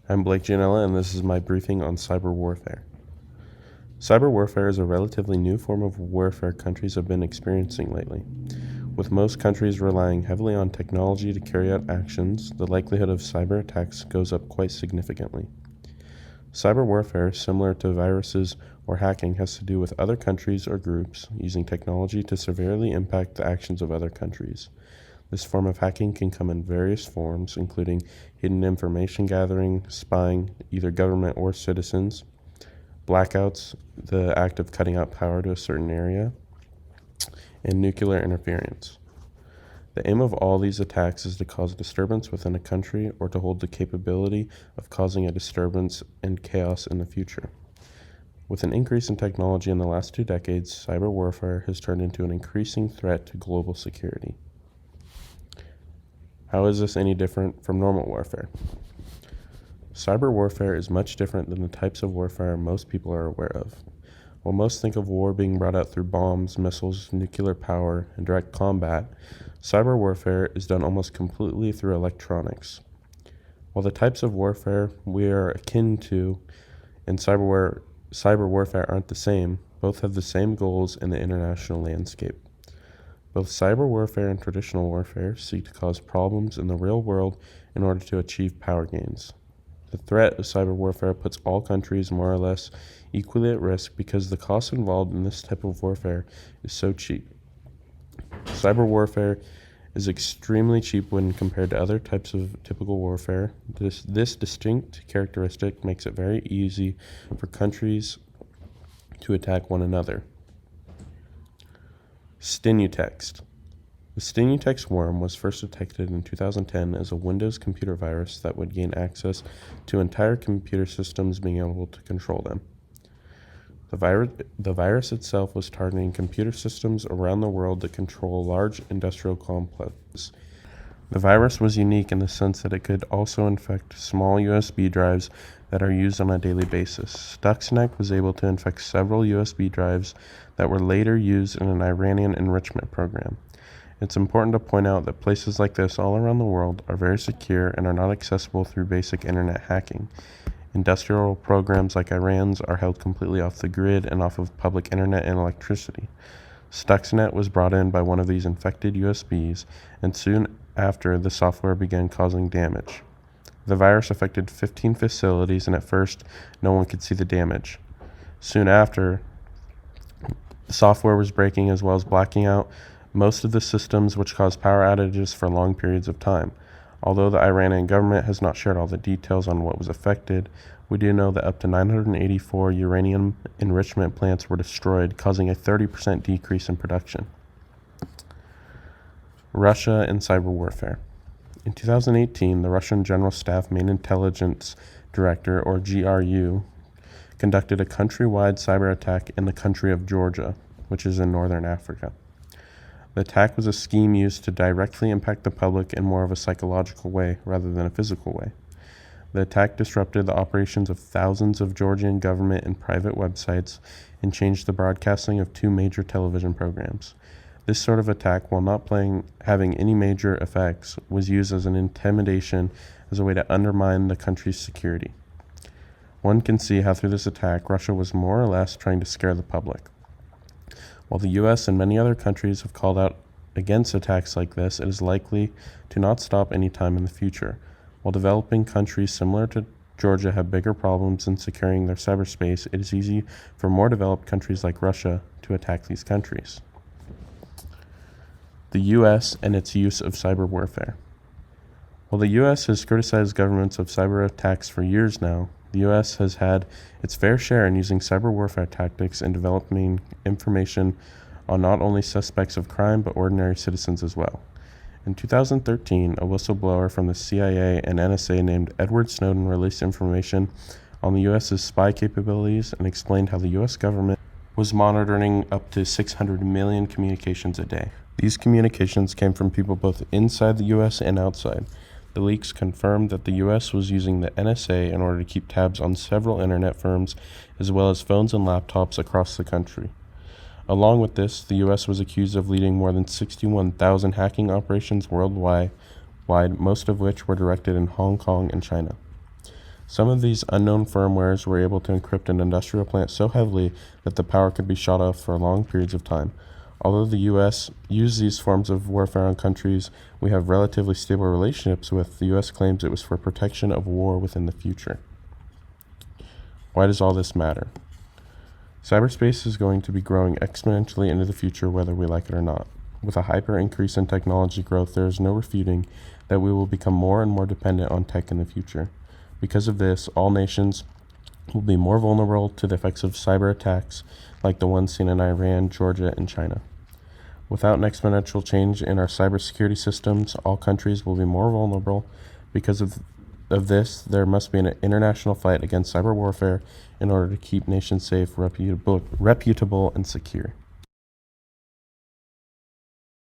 I'm Blake Gianella, and this is my briefing on cyber warfare. Cyber warfare is a relatively new form of warfare countries have been experiencing lately. With most countries relying heavily on technology to carry out actions, the likelihood of cyber attacks goes up quite significantly. Cyber warfare, similar to viruses or hacking, has to do with other countries or groups using technology to severely impact the actions of other countries. This form of hacking can come in various forms, including hidden information gathering, spying, either government or citizens, blackouts, the act of cutting out power to a certain area, and nuclear interference. The aim of all these attacks is to cause disturbance within a country or to hold the capability of causing a disturbance and chaos in the future. With an increase in technology in the last 2 decades, cyber warfare has turned into an increasing threat to global security. How is this any different from normal warfare? Cyber warfare is much different than the types of warfare most people are aware of. While most think of war being brought out through bombs, missiles, nuclear power, and direct combat, cyber warfare is done almost completely through electronics. While the types of warfare we are akin to and cyber warfare aren't the same, both have the same goals in the international landscape. Both cyber warfare and traditional warfare seek to cause problems in the real world in order to achieve power gains. The threat of cyber warfare puts all countries more or less equally at risk because the cost involved in this type of warfare is so cheap. Cyber warfare is extremely cheap when compared to other types of typical warfare. This distinct characteristic makes it very easy for countries to attack one another. Stenutext. The Stenutext worm was first detected in 2010 as a Windows computer virus that would gain access to entire computer systems, being able to control them. The virus itself was targeting computer systems around the world to control large industrial complexes. The virus was unique in the sense that it could also infect small USB drives that are used on a daily basis. Stuxnet was able to infect several USB drives that were later used in an Iranian enrichment program. It's important to point out that places like this all around the world are very secure and are not accessible through basic internet hacking. Industrial programs like Iran's are held completely off the grid and off of public internet and electricity. Stuxnet was brought in by one of these infected USBs, and soon after, the software began causing damage. The virus affected 15 facilities, and at first, no one could see the damage. Soon after, the software was breaking as well as blacking out most of the systems, which caused power outages for long periods of time. Although the Iranian government has not shared all the details on what was affected, we do know that up to 984 uranium enrichment plants were destroyed, causing a 30% decrease in production. Russia and cyber warfare. In 2018, the Russian General Staff Main Intelligence Director, or GRU, conducted a countrywide cyber attack in the country of Georgia, which is in northern Africa. The attack was a scheme used to directly impact the public in more of a psychological way rather than a physical way. The attack disrupted the operations of thousands of Georgian government and private websites and changed the broadcasting of 2 major television programs. This sort of attack, while not having any major effects, was used as an intimidation as a way to undermine the country's security. One can see how through this attack, Russia was more or less trying to scare the public. While the U.S. and many other countries have called out against attacks like this, it is likely to not stop any time in the future. While developing countries similar to Georgia have bigger problems in securing their cyberspace, it is easy for more developed countries like Russia to attack these countries. The U.S. and its use of cyber warfare. While the U.S. has criticized governments of cyber attacks for years now, the U.S. has had its fair share in using cyber warfare tactics and developing information on not only suspects of crime but ordinary citizens as well. In 2013, a whistleblower from the CIA and NSA named Edward Snowden released information on the U.S.'s spy capabilities and explained how the U.S. government was monitoring up to 600 million communications a day. These communications came from people both inside the U.S. and outside. The leaks confirmed that the U.S. was using the NSA in order to keep tabs on several internet firms, as well as phones and laptops across the country. Along with this, the U.S. was accused of leading more than 61,000 hacking operations worldwide, most of which were directed in Hong Kong and China. Some of these unknown firmwares were able to encrypt an industrial plant so heavily that the power could be shut off for long periods of time. Although the U.S. used these forms of warfare on countries we have relatively stable relationships with, the U.S. claims it was for protection of war within the future. Why does all this matter? Cyberspace is going to be growing exponentially into the future whether we like it or not. With a hyper increase in technology growth, there is no refuting that we will become more and more dependent on tech in the future. Because of this, all nations will be more vulnerable to the effects of cyber attacks like the ones seen in Iran, Georgia, and China. Without an exponential change in our cybersecurity systems, all countries will be more vulnerable. Because of this, there must be an international fight against cyber warfare in order to keep nations safe, reputable, and secure.